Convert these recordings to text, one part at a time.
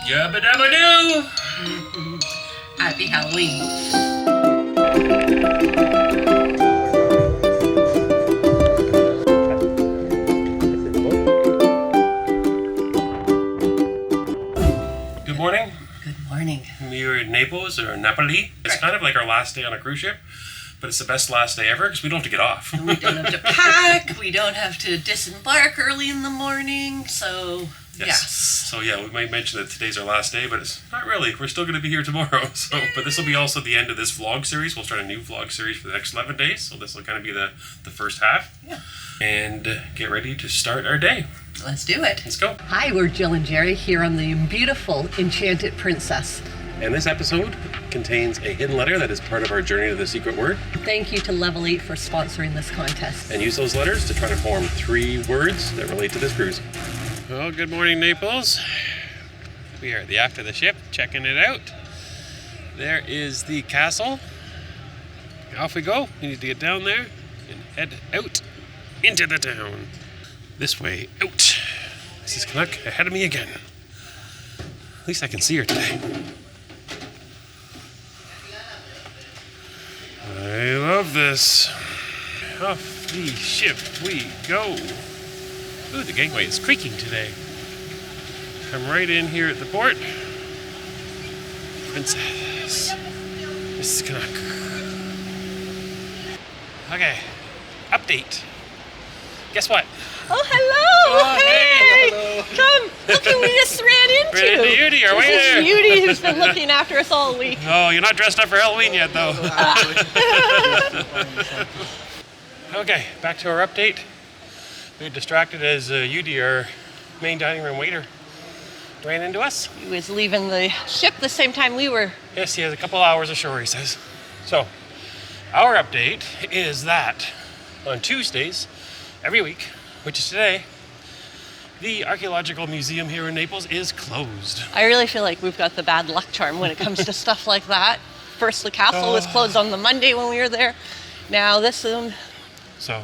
Yabba Dabba Do! Happy Halloween. Good morning. Good morning. We are in Naples or Napoli. It's kind of like our last day on a cruise ship, but it's the best last day ever because we don't have to get off. We don't have to pack. We don't have to disembark early in the morning. So, yes. So yeah, we might mention that today's our last day, but it's not really. We're still going to be here tomorrow. But this will be also the end of this vlog series. We'll start a new vlog series for the next 11 days. So this will kind of be the first half. Yeah. And get ready to start our day. Let's do it. Let's go. Hi, we're Jill and Jerry here on the beautiful Enchanted Princess. And this episode contains a hidden letter that is part of our journey to the secret word. Thank you to Level 8 for sponsoring this contest. And use those letters to try to form 3 words that relate to this cruise. Well, good morning, Naples. We are at the aft of the ship, checking it out. There is the castle. Off we go. We need to get down there and head out into the town. This way, out. This is Canuck ahead of me again. At least I can see her today. I love this. Off the ship we go. Ooh, the gangway is creaking today. I'm right in here at the port. Princess. This is Canuck. Okay, update. Guess what? Oh, hello! Oh, hey! Hello. Come! Look who we just ran into! Ran into Yudi, our This waiter! is Yudi who's been looking after us all week. Oh, you're not dressed up for Halloween yet, though. Okay, back to our update. We were distracted as Yudi, our main dining room waiter, ran into us. He was leaving the ship the same time we were. Yes, he has a couple hours ashore, he says. So, our update is that on Tuesdays, every week, which is today, the Archaeological Museum here in Naples is closed. I really feel like we've got the bad luck charm when it comes to stuff like that. First, the castle was closed on the Monday when we were there. Now this one So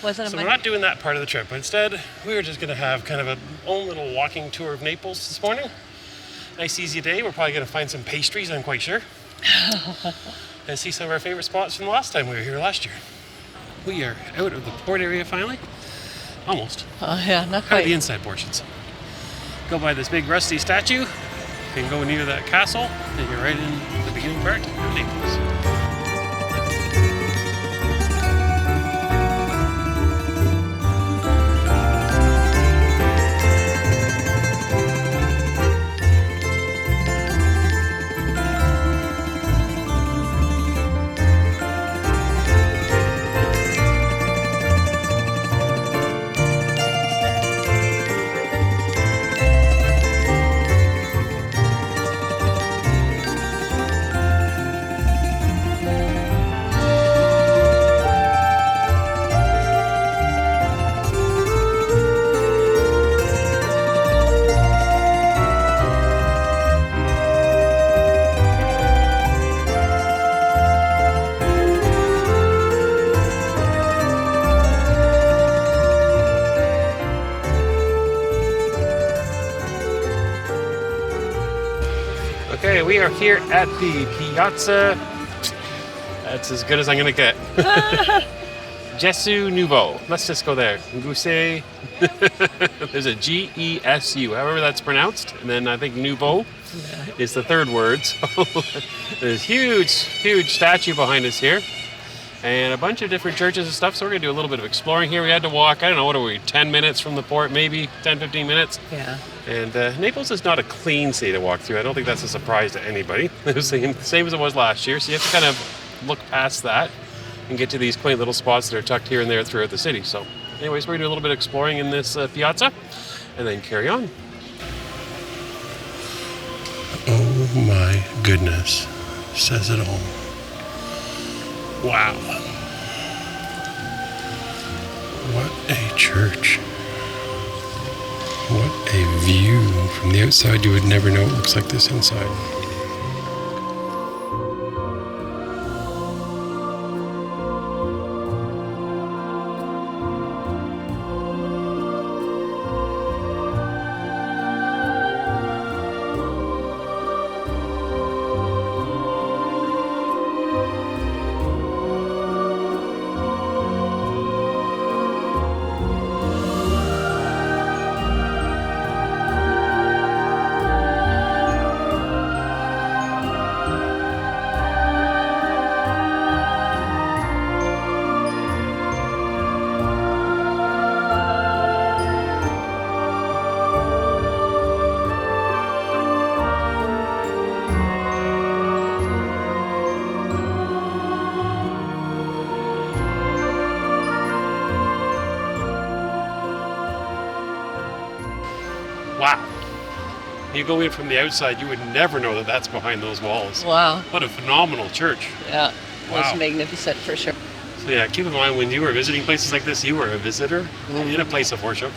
wasn't a we're Monday. not doing that part of the trip. Instead, we were just going to have kind of a own little walking tour of Naples this morning. Nice, easy day. We're probably going to find some pastries, I'm quite sure. And see some of our favorite spots from the last time we were here last year. We are out of the port area finally. Almost. Oh yeah, not Out of the quite. inside portions. Go by this big rusty statue. You can go near that castle, and you're right in the beginning part of Naples. Okay, we are here at the Piazza. That's as good as I'm gonna get. Gesù Nuovo. Let's just go there. Guse. There's a G-E-S-U, however that's pronounced. And then I think Nuovo is the third word. So there's huge statue behind us here. And a bunch of different churches and stuff. So we're gonna do a little bit of exploring here. We had to walk, I don't know, what are we, 10 minutes from the port, maybe 10, 15 minutes. Yeah. And Naples is not a clean city to walk through. I don't think that's a surprise to anybody. It was the same as it was last year. So you have to kind of look past that and get to these quaint little spots that are tucked here and there throughout the city. So anyways, we're going to do a little bit of exploring in this piazza and then carry on. Oh my goodness. Says it all. Wow. What a church. What a view. From the outside, you would never know it looks like this inside. You go in from the outside, you would never know that that's behind those walls. Wow. What a phenomenal church. Yeah. Wow. It was magnificent for sure. So yeah, keep in mind when you were visiting places like this, you were a visitor in a place of worship.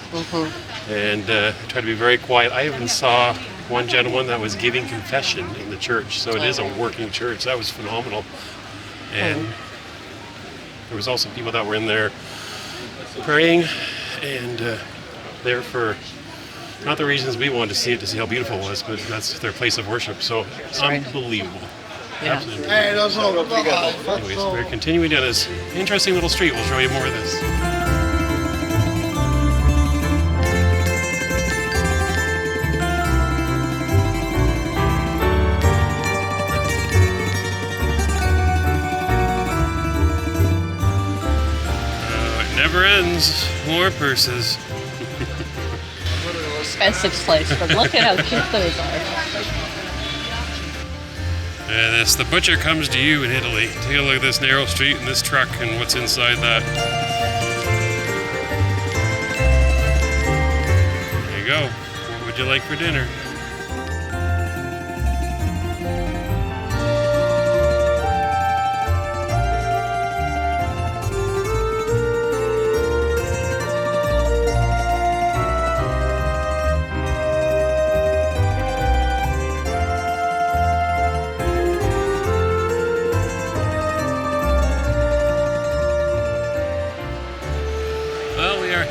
And try to be very quiet. I even saw one gentleman that was giving confession in the church. So it is a working church. That was phenomenal. And there was also people that were in there praying and there for not the reasons we wanted to see it, to see how beautiful it was, but that's their place of worship. So it's unbelievable. Yeah. Absolutely unbelievable. Anyways, we're continuing down this interesting little street. We'll show you more of this. It never ends. More purses. Expensive place, but look at how cute those are. This, the butcher comes to you in Italy. Take a look at this narrow street and this truck and what's inside that. There you go. What would you like for dinner?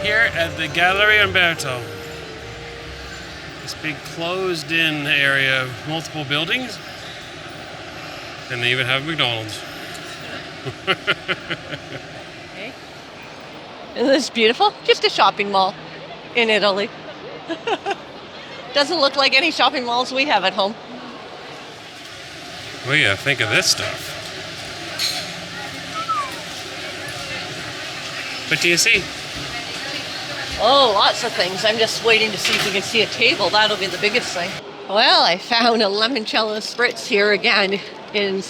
Here at the Galleria Umberto. This big closed-in area of multiple buildings. And they even have McDonald's. Okay. Isn't this beautiful? Just a shopping mall in Italy. Doesn't look like any shopping malls we have at home. What do you think of this stuff? What do you see? Oh, lots of things. I'm just waiting to see if we can see a table. That'll be the biggest thing. Well, I found a limoncello spritz here again in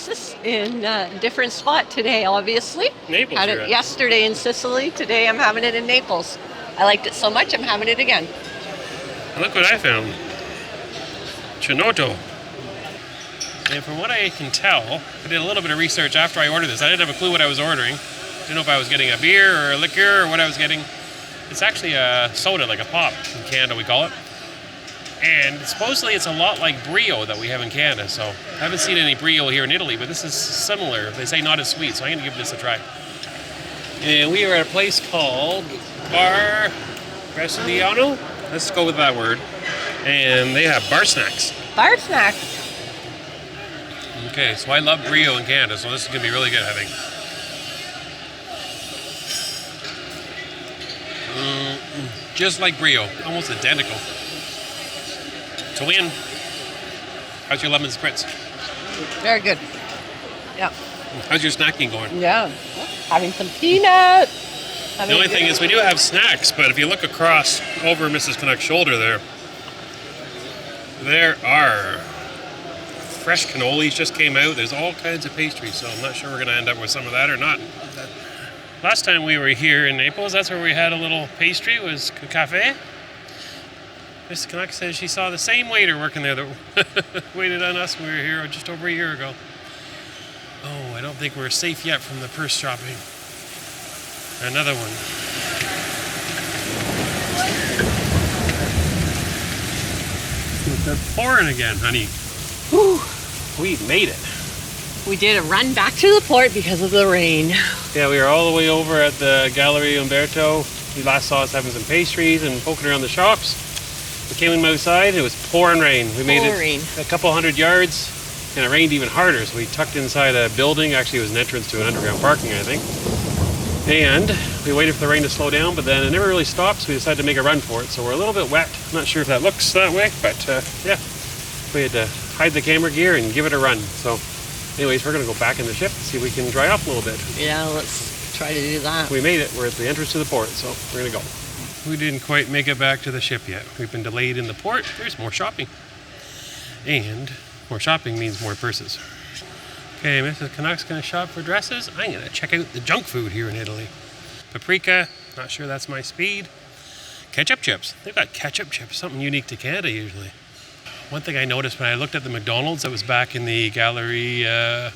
a different spot today, obviously. Naples. Had it yesterday in Sicily. Today I'm having it in Naples. I liked it so much I'm having it again. Look what I found. Chinotto. And from what I can tell, I did a little bit of research after I ordered this. I didn't have a clue what I was ordering. Didn't know if I was getting a beer or a liquor or what I was getting. It's actually a soda, like a pop in Canada, we call it. And supposedly it's a lot like Brio that we have in Canada. So I haven't seen any Brio here in Italy, but this is similar. They say not as sweet, so I'm going to give this a try. And we are at a place called Bar Brasiliano. Let's go with that word. And they have bar snacks. Bar snacks. Okay, so I love Brio in Canada, so this is going to be really good, I think. Just like Brio, almost identical. To win. How's your lemon spritz? Very good. Yeah. How's your snacking going? Yeah. Having some peanuts. The only thing is we do have snacks, but if you look across over Mrs. Canuck's shoulder there are fresh cannolis just came out. There's all kinds of pastries, so I'm not sure we're going to end up with some of that or not. Last time we were here in Naples, that's where we had a little pastry, was a cafe. Mrs. Canuck says she saw the same waiter working there that waited on us when we were here just over a year ago. Oh, I don't think we're safe yet from the purse shopping. Another one. They're pouring again, honey. Whew. We made it. We did a run back to the port because of the rain. Yeah, we were all the way over at the Galleria Umberto. You last saw us having some pastries and poking around the shops. We came in outside, it was pouring rain. We made it a couple hundred yards, and it rained even harder, so we tucked inside a building. Actually, it was an entrance to an underground parking, I think. And we waited for the rain to slow down, but then it never really stopped, so we decided to make a run for it. So we're a little bit wet. I'm not sure if that looks that way, but yeah. We had to hide the camera gear and give it a run. So anyways, we're going to go back in the ship and see if we can dry off a little bit. Yeah, let's try to do that. We made it. We're at the entrance to the port, so we're going to go. We didn't quite make it back to the ship yet. We've been delayed in the port. There's more shopping. And more shopping means more purses. Okay, Mrs. Canuck's going to shop for dresses. I'm going to check out the junk food here in Italy. Paprika, not sure that's my speed. Ketchup chips. They've got ketchup chips, something unique to Canada usually. one thing I noticed when I looked at the McDonald's that was back in the Galleria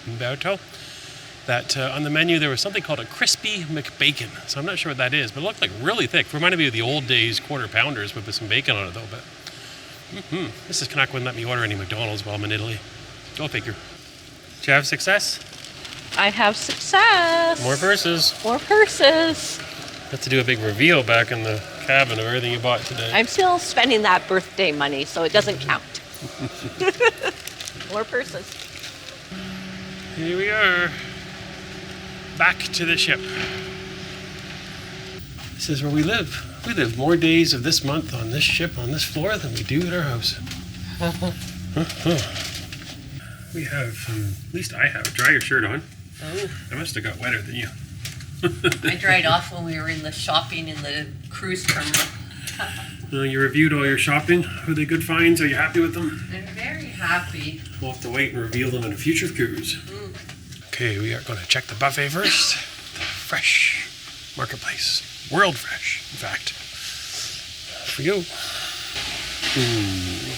Umberto, that on the menu there was something called a crispy McBacon. So I'm not sure what that is, but it looked like really thick. It reminded me of the old days quarter pounders with some bacon on it though. But Mrs. Canuck wouldn't let me order any McDonald's while I'm in Italy. Go figure. Do you have success? I have success. More purses. More purses. Have to do a big reveal back in the cabin of everything you bought today. I'm still spending that birthday money, so it doesn't count. More purses. Here we are. Back to the ship. This is where we live. We live more days of this month on this ship, on this floor, than we do at our house. We have, at least I have, dry your shirt on. Oh. I must have got wetter than you. I dried off when we were in the shopping in the cruise terminal. You reviewed all your shopping. Were they good finds? Are you happy with them? I'm very happy. We'll have to wait and reveal them in a future cruise. Okay, we are going to check the buffet first. The fresh marketplace. World fresh, in fact. Off we go.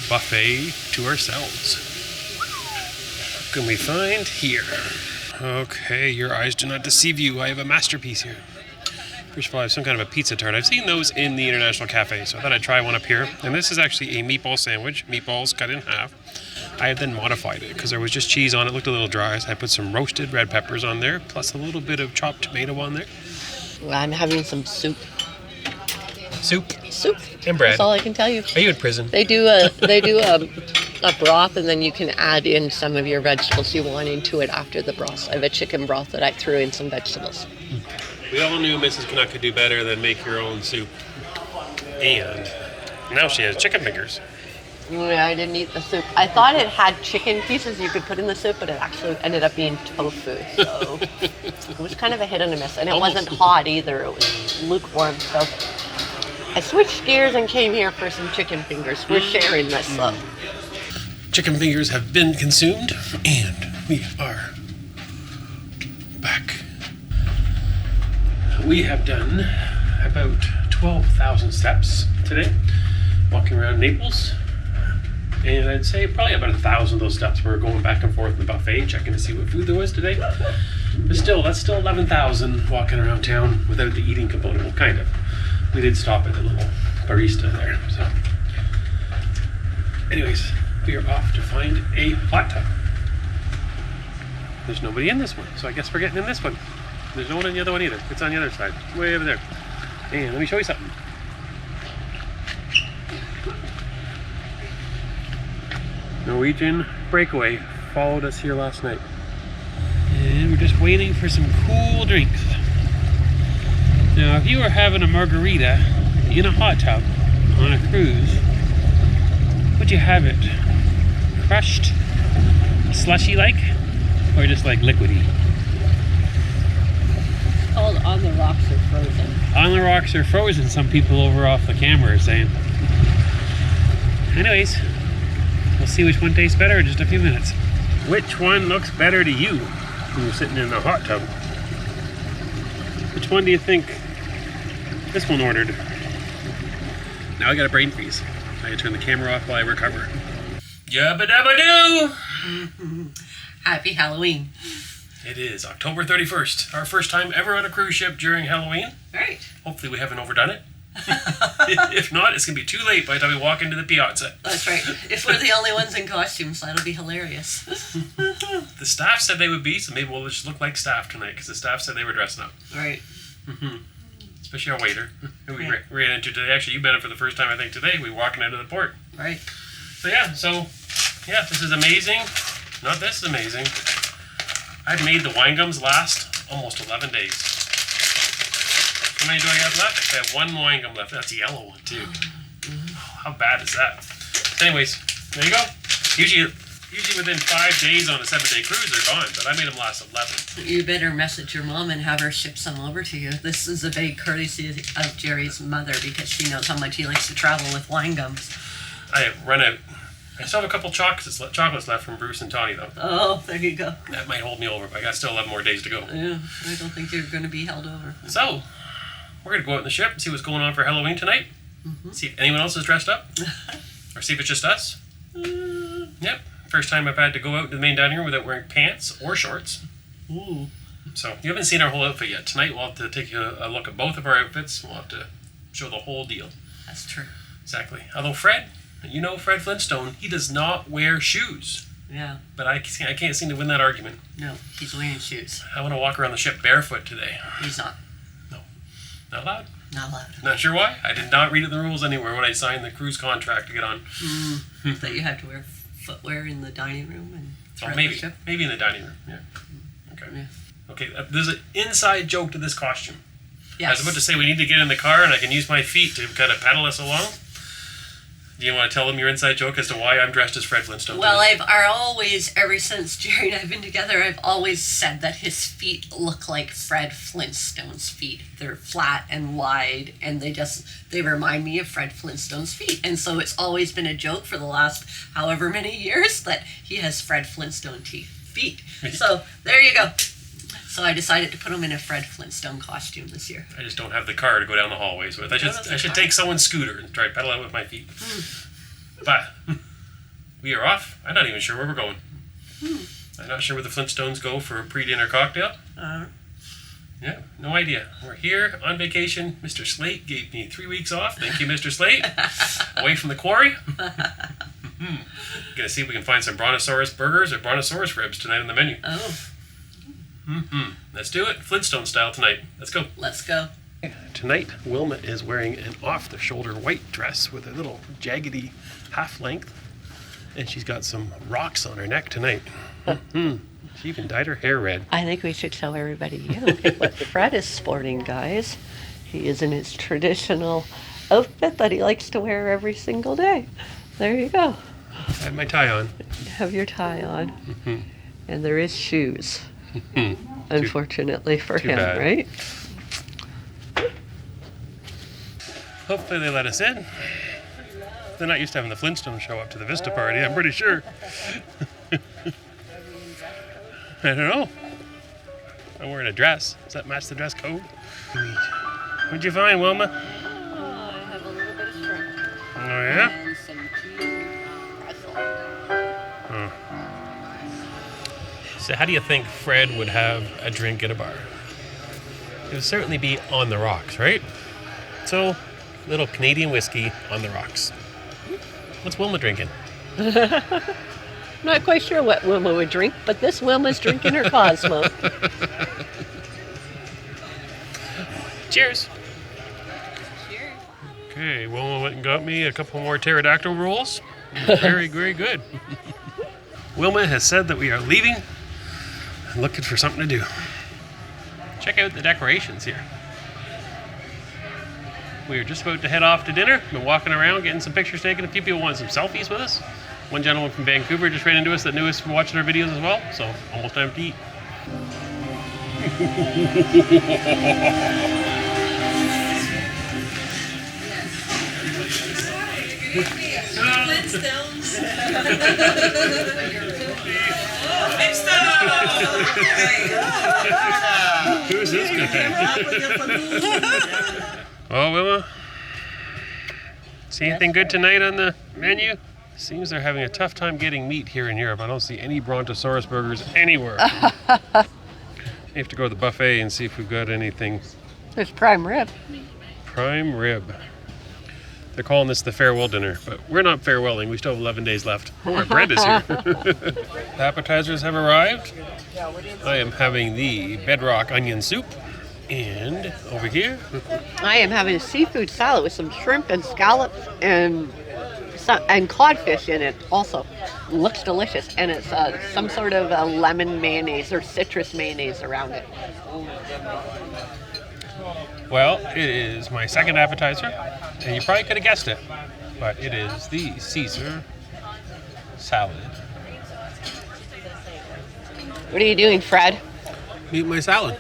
Buffet to ourselves. What can we find here? Okay, your eyes do not deceive you. I have a masterpiece here. First of all, I have some kind of a pizza tart. I've seen those in the International Cafe, so I thought I'd try one up here. And this is actually a meatball sandwich, meatballs cut in half. I have then modified it because there was just cheese on it. It looked a little dry, so I put some roasted red peppers on there, plus a little bit of chopped tomato on there. Well, I'm having some soup. Soup Soup. and bread. That's all I can tell you. Are you in prison? They do a broth, and then you can add in some of your vegetables you want into it after the broth. I have a chicken broth that I threw in some vegetables. We all knew Mrs. Canuck could do better than make your own soup. And now she has chicken fingers. Yeah, I didn't eat the soup. I thought it had chicken pieces you could put in the soup, but it actually ended up being tofu. So it was kind of a hit and a miss. And it wasn't hot either. It was lukewarm. So I switched gears and came here for some chicken fingers. We're sharing this, though. Chicken fingers have been consumed, and we are back. We have done about 12,000 steps today, walking around Naples. And I'd say probably about 1,000 of those steps were going back and forth in the buffet, checking to see what food there was today. But still, that's still 11,000 walking around town without the eating component. Well, kind of. We did stop at the little barista there. So, anyways, we are off to find a hot tub. There's nobody in this one, so I guess we're getting in this one. There's no one in the other one either. It's on the other side, way over there. And let me show you something. Norwegian Breakaway followed us here last night. And we're just waiting for some cool drinks. Now, if you were having a margarita in a hot tub on a cruise, would you have it crushed, slushy-like, or just like liquidy? It's called On the Rocks or Frozen. On the rocks or frozen, some people over off the camera are saying. Anyways, we'll see which one tastes better in just a few minutes. Which one looks better to you when you're sitting in the hot tub? Which one do you think this one ordered? Now I got a brain freeze. I gotta turn the camera off while I recover. Yabba Dabba Do! Happy Halloween. It is October 31st, our first time ever on a cruise ship during Halloween. Right. Hopefully we haven't overdone it. If not, it's going to be too late by the time we walk into the piazza. That's right. If we're the only ones in costumes, that'll be hilarious. The staff said they would be, so maybe we'll just look like staff tonight, because the staff said they were dressing up. Right. Especially our waiter, who we ran into today. Actually, you met him for the first time, I think, today. We were walking into the port. Right. So yeah, this is amazing. Not this is amazing. I've made the wine gums last almost 11 days. How many do I have left? I have one wine gum left. That's a yellow one, too. Oh, how bad is that? Anyways, there you go. Usually within 5 days on a 7-day cruise, they're gone, but I made them last 11. You better message your mom and have her ship some over to you. This is a big courtesy of Jerry's mother because she knows how much he likes to travel with wine gums. I have run out. I still have a couple chocolates left from Bruce and Tawny, though. Oh, there you go. That might hold me over, but I got still 11 more days to go. Yeah, I don't think you're going to be held over. So, we're going to go out in the ship and see what's going on for Halloween tonight. See if anyone else is dressed up. Or see if it's just us. Yep. First time I've had to go out to the main dining room without wearing pants or shorts. Ooh. So you haven't seen our whole outfit yet. Tonight we'll have to take a look at both of our outfits. We'll have to show the whole deal. That's true. Exactly. Although Fred, you know Fred Flintstone, he does not wear shoes. Yeah. But I can't seem to win that argument. No, he's wearing shoes. I want to walk around the ship barefoot today. He's not. No. Not allowed? Not allowed. Not sure why. I did not read the rules anywhere when I signed the cruise contract to get on. That you have to wear footwear in the dining room and throughout the ship? Maybe in the dining room. Yeah. Okay. Yeah. Okay. There's an inside joke to this costume. Yes. I was about to say we need to get in the car and I can use my feet to kind of pedal us along. Do you want to tell them your inside joke as to why I'm dressed as Fred Flintstone? Well, I've always, ever since Jerry and I have been together, I've always said that his feet look like Fred Flintstone's feet. They're flat and wide, and they remind me of Fred Flintstone's feet. And so it's always been a joke for the last however many years that he has Fred Flintstone feet. So there you go. So I decided to put him in a Fred Flintstone costume this year. I just don't have the car to go down the hallways with. I should take someone's scooter and try to pedal out with my feet. But we are off. I'm not even sure where we're going. I'm not sure where the Flintstones go for a pre-dinner cocktail. Yeah, no idea. We're here on vacation. Mr. Slate gave me 3 weeks off. Thank you, Mr. Slate. Away from the quarry. Gonna see if we can find some brontosaurus burgers or brontosaurus ribs tonight on the menu. Oh. Let's do it. Flintstone style tonight. Let's go. Let's go. Tonight, Wilma is wearing an off-the-shoulder white dress with a little jaggedy half-length. And she's got some rocks on her neck tonight. She even dyed her hair red. I think we should show everybody look at what Fred is sporting, guys. He is in his traditional outfit that he likes to wear every single day. There you go. I have my tie on. You have your tie on. And there is shoes. Unfortunately for him, bad. Right? Hopefully they let us in. They're not used to having the Flintstones show up to the Vista party, I'm pretty sure. I don't know. I'm wearing a dress. Does that match the dress code? What'd you find, Wilma? I have a little bit of shrimp. Oh, yeah? And some cheese pretzel. So how do you think Fred would have a drink at a bar? It would certainly be on the rocks, right? So, little Canadian whiskey on the rocks. What's Wilma drinking? Not quite sure what Wilma would drink, but this Wilma's drinking her Cosmo. Cheers. Okay, Wilma went and got me a couple more pterodactyl rolls. Very, very good. Wilma has said that we are leaving and looking for something to do. Check out the decorations here. We are just about to head off to dinner. Been walking around, getting some pictures taken. A few people want some selfies with us. One gentleman from Vancouver just ran into us that knew us from watching our videos as well. So, almost time to eat. Who's this guy? Oh, Wilma? See anything good tonight on the menu? Seems they're having a tough time getting meat here in Europe. I don't see any brontosaurus burgers anywhere. You have to go to the buffet and see if we've got anything. There's prime rib. Prime rib. They're calling this the farewell dinner, but we're not farewelling. We still have 11 days left. Oh, our bread is here. The appetizers have arrived. I am having the bedrock onion soup. And over here, I am having a seafood salad with some shrimp and scallops and codfish in it also. Looks delicious. And it's some sort of a lemon mayonnaise or citrus mayonnaise around it. well, it is my second appetizer. And you probably could have guessed it. But it is the Caesar salad. What are you doing, Fred? Eat my salad.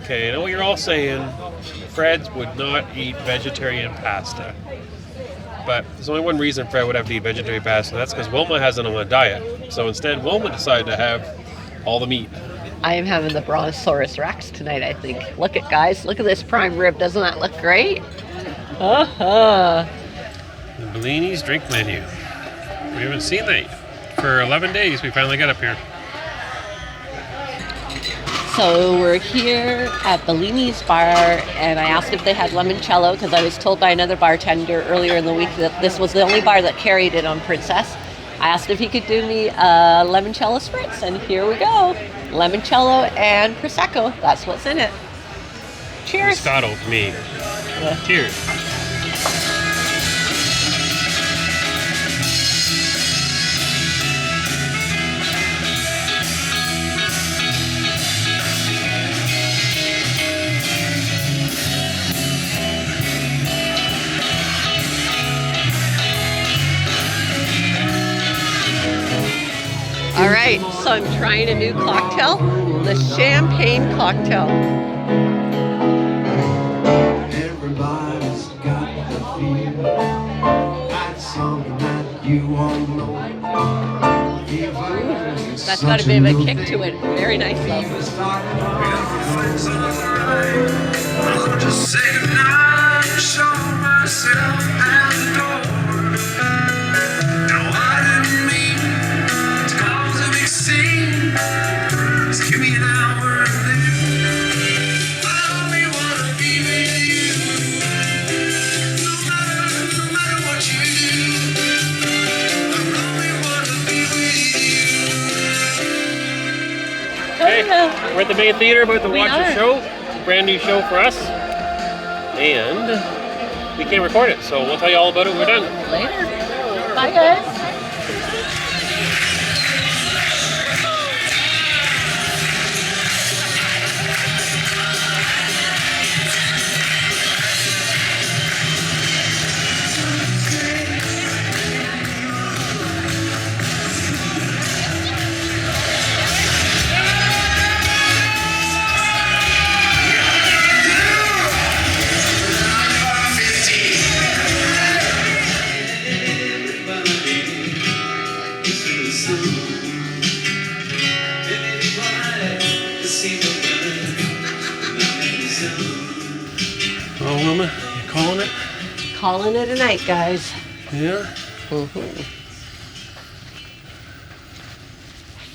Okay, I know what you're all saying. Fred would not eat vegetarian pasta. But there's only one reason Fred would have to eat vegetarian pasta. That's because Wilma has it on a diet. So instead, Wilma decided to have all the meat. I am having the Brontosaurus Rex tonight, I think. Look at guys, look at this prime rib. Doesn't that look great? Uh-huh. The Bellini's drink menu. We haven't seen that for 11 days. We finally got up here. So we're here at Bellini's bar, and I asked if they had limoncello because I was told by another bartender earlier in the week that this was the only bar that carried it on Princess. I asked if he could do me a limoncello spritz, and here we go. Limoncello and Prosecco. That's what's in it. Cheers. Moscato for me. Cheers. All right, so I'm trying a new cocktail, the champagne cocktail. Everybody's got the feel. That's something that you won't know. That's got a bit of a kick to it. Very nice though. I'll just say goodnight and show myself at the door. Now I didn't mean to cause a big scene. Just give me an hour and then I only wanna be with you. No matter what you do, I only wanna be with you. Okay, we're at the main theater about to We watch a are. show. It's a brand new show for us. And we can't record it, so we'll tell you all about it when we're done. Later. Bye guys. Well, Wilma, you calling it? Calling it a night, guys. Yeah?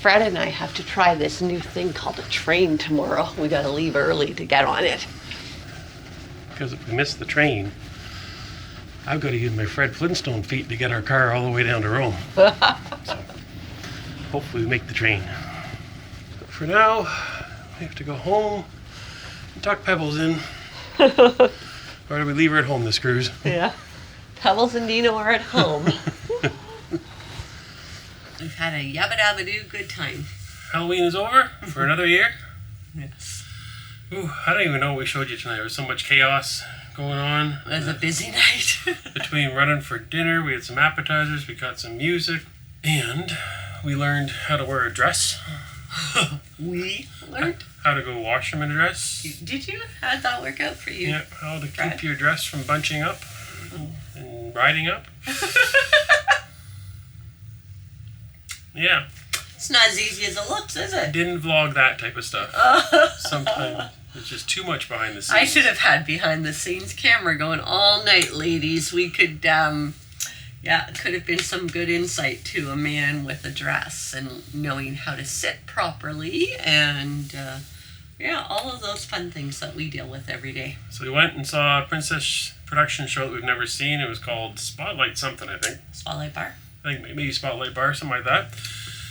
Fred and I have to try this new thing called a train tomorrow. We gotta leave early to get on it. Because if we miss the train, I've got to use my Fred Flintstone feet to get our car all the way down to Rome. So, hopefully we make the train. But for now, we have to go home and tuck Pebbles in. Or do we leave her at home this cruise? Yeah. Pebbles and Dino are at home. We've had a Yabba Dabba Do good time. Halloween is over for another year. Yes. Ooh, I don't even know what we showed you tonight. There was so much chaos going on. It was a busy night. Between running for dinner, we had some appetizers, we got some music, and we learned how to wear a dress. We learned. How to go wash them in a dress. Did you? How'd that work out for you? Yeah, how to Fred? keep your dress from bunching up and riding up. Yeah, It's not as easy as it looks, is I it? didn't vlog that type of stuff. Sometimes it's just too much behind the scenes. I should have had behind the scenes camera going all night, ladies. We could, it could have been some good insight to a man with a dress and knowing how to sit properly and, all of those fun things that we deal with every day. So we went and saw a princess production show that we've never seen. It was called Spotlight something, I think. Spotlight Bar. I think maybe Spotlight Bar, something like that.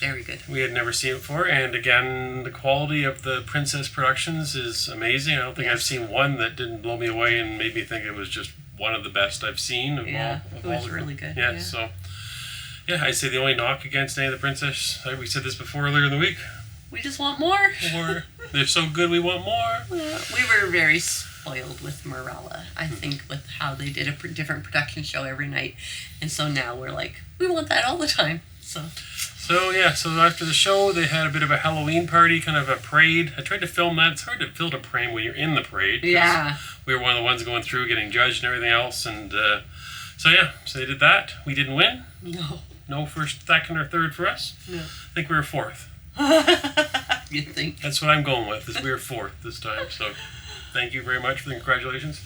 Very good. We had never seen it before, and again, the quality of the princess productions is amazing. I don't think I've seen one that didn't blow me away and made me think it was just one of the best I've seen. Of Yeah, all, of it was all the, really good. Yeah, so I'd say the only knock against any of the princess, like we said this before earlier in the week, We just want more. or they're so good we want more. We were very spoiled with Morella, I think, with how they did a different production show every night. And so now we're like, we want that all the time. So So after the show, they had a bit of a Halloween party, kind of a parade. I tried to film that. It's hard to film a parade when you're in the parade. 'cause yeah. we were one of the ones going through, getting judged and everything else. And so they did that. We didn't win. No. No first, second, or third for us. No. I think we were fourth. You'd think. That's what I'm going with, is we were 4th this time. So thank you very much for the congratulations.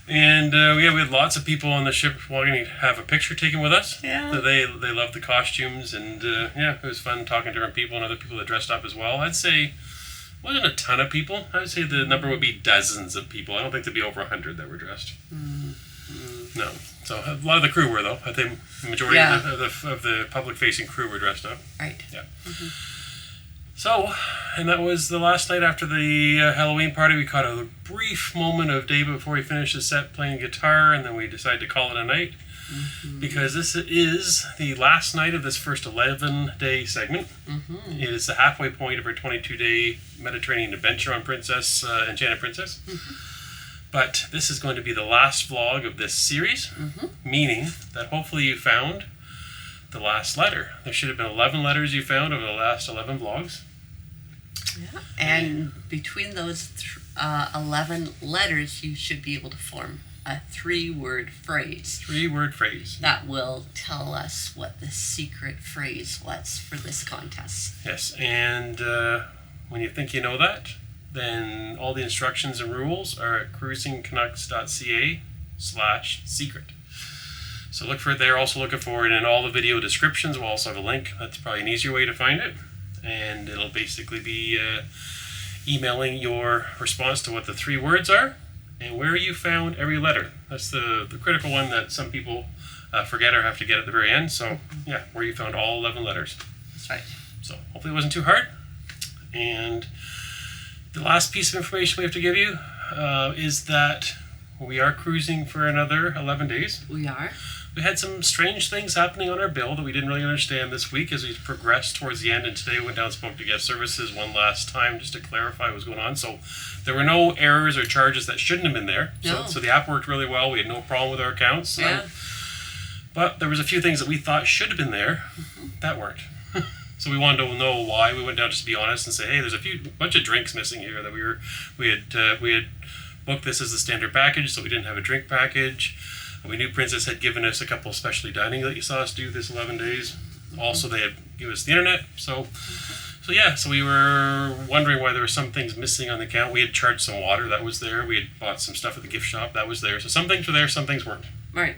And we had lots of people on the ship wanting to have a picture taken with us. Yeah. So they loved the costumes, and it was fun talking to different people and other people that dressed up as well. I'd say wasn't a ton of people. I would say the number would be dozens of people. I don't think there'd be over 100 that were dressed. No. So a lot of the crew were, though. I think the majority of the public-facing crew were dressed up. Right. Yeah. So, and that was the last night after the Halloween party. We caught a brief moment of David before he finished his set playing guitar, and then we decided to call it a night because this is the last night of this first 11-day segment. It is the halfway point of our 22-day Mediterranean adventure on Princess, Enchanted Princess. But this is going to be the last vlog of this series, meaning that hopefully you found the last letter. There should have been 11 letters you found over the last 11 vlogs. Yeah. And between those 11 letters, you should be able to form a 3-word phrase. 3-word phrase. That will tell us what the secret phrase was for this contest. Yes, and when you think you know that, then all the instructions and rules are at cruisingcanucks.ca/secret. So look for it there. Also looking for it in all the video descriptions. We'll also have a link. That's probably an easier way to find it. And it'll basically be emailing your response to what the 3 words are and where you found every letter. That's the critical one that some people forget or have to get at the very end. So yeah, where you found all 11 letters. That's right. So hopefully it wasn't too hard. And the last piece of information we have to give you is that we are cruising for another 11 days. We are. We had some strange things happening on our bill that we didn't really understand this week as we progressed towards the end, and today we went down and spoke to guest services one last time just to clarify what was going on. So there were no errors or charges that shouldn't have been there. No. So the app worked really well. We had no problem with our accounts. Yeah. But there was a few things that we thought should have been there that weren't. So we wanted to know why. We went down just to be honest and say, hey, there's a bunch of drinks missing here that we had booked this as the standard package, so we didn't have a drink package. We knew Princess had given us a couple of specialty dining that you saw us do this 11 days. Also, they had given us the internet. So we were wondering why there were some things missing on the account. We had charged some water, that was there. We had bought some stuff at the gift shop, that was there. So some things were there, some things weren't. Right.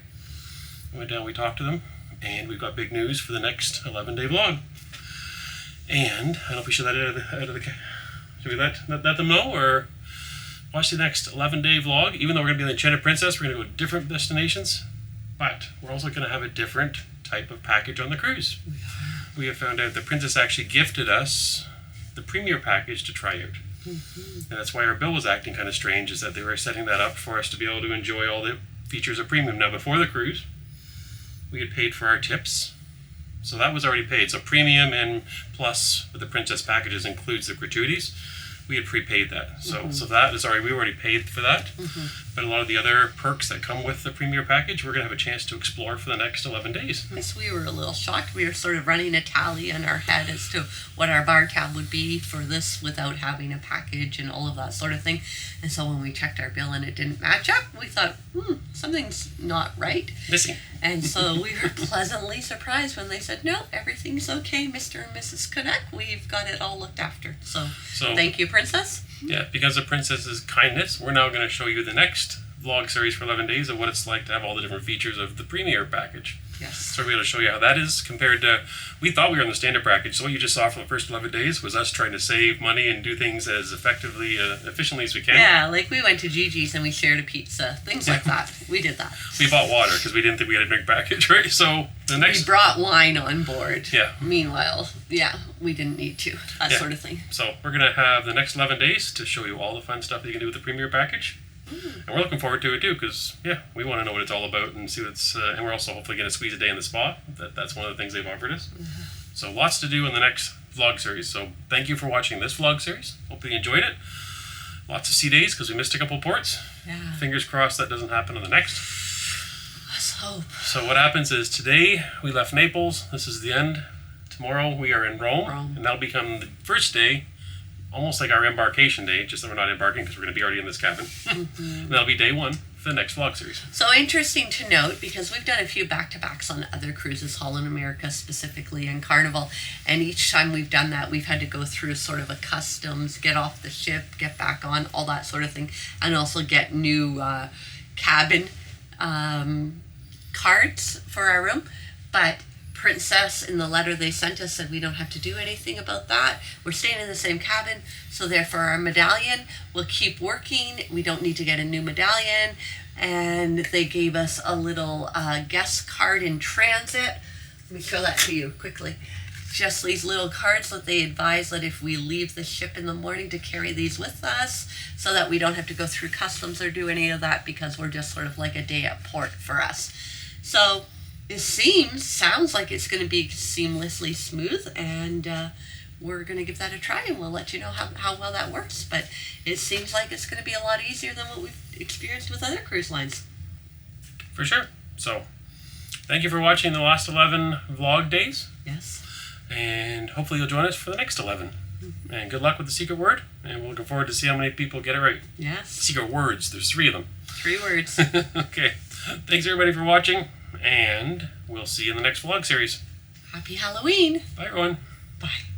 We went down, we talked to them, and we've got big news for the next 11-day vlog. And I don't know if we should let it out of the should we let them know, or watch the next 11-day vlog? Even though we're going to be in the Enchanted Princess, we're going to go to different destinations, but we're also going to have a different type of package on the cruise. We have found out that Princess actually gifted us the premier package to try out. And that's why our bill was acting kind of strange, is that they were setting that up for us to be able to enjoy all the features of premium. Now, before the cruise, we had paid for our tips. So that was already paid. So premium and plus with the Princess packages includes the gratuities. We had prepaid that. So that is already, we already paid for that. But a lot of the other perks that come with the premier package, we're going to have a chance to explore for the next 11 days. Yes, we were a little shocked. We were sort of running a tally in our head as to what our bar tab would be for this without having a package and all of that sort of thing. And so when we checked our bill and it didn't match up, we thought, something's not right. Missing. And so we were pleasantly surprised when they said, no, everything's okay, Mr. and Mrs. Canuck. We've got it all looked after. So thank you, Princess. Yeah, because of Princess's kindness, we're now going to show you the next vlog series for 11 days of what it's like to have all the different features of the premier package. Yes. So we're going to show you how that is compared to, we thought we were on the standard package, so what you just saw for the first 11 days was us trying to save money and do things as effectively, efficiently as we can. Yeah, like we went to Gigi's and we shared a pizza, things like that. We did that. We bought water because we didn't think we had a drink package, right? So the next... We brought wine on board. Yeah. Meanwhile, we didn't need to, that sort of thing. So we're going to have the next 11 days to show you all the fun stuff that you can do with the premier package. And we're looking forward to it too, because we want to know what it's all about and see what it's. And we're also hopefully going to squeeze a day in the spa. That's one of the things they've offered us. So lots to do in the next vlog series. So thank you for watching this vlog series. Hopefully you enjoyed it. Lots of sea days because we missed a couple ports. Yeah. Fingers crossed that doesn't happen on the next. Let's hope. So what happens is today we left Naples. This is the end. Tomorrow we are in Rome. And that'll become the first day. Almost like our embarkation day, just that we're not embarking because we're going to be already in this cabin. And that'll be day 1 for the next vlog series. So interesting to note, because we've done a few back-to-backs on other cruises, Holland America specifically, and Carnival, and each time we've done that, we've had to go through sort of a customs, get off the ship, get back on, all that sort of thing, and also get new cabin cards for our room. But Princess, in the letter they sent us, said we don't have to do anything about that. We're staying in the same cabin, so therefore our medallion will keep working. We don't need to get a new medallion. And they gave us a little guest card in transit. Let me show that to you quickly. Just these little cards that they advise that if we leave the ship in the morning, to carry these with us, so that we don't have to go through customs or do any of that, because we're just sort of like a day at port for us. So it sounds like it's going to be seamlessly smooth, and we're going to give that a try, and we'll let you know how well that works. But it seems like it's going to be a lot easier than what we've experienced with other cruise lines. For sure. So, thank you for watching the last 11 vlog days. Yes. And hopefully you'll join us for the next 11. And good luck with the secret word, and we're looking forward to see how many people get it right. Yes. Secret words, there's 3 of them. 3 words. Okay. Thanks everybody for watching, and we'll see you in the next vlog series. Happy Halloween. Bye everyone. Bye.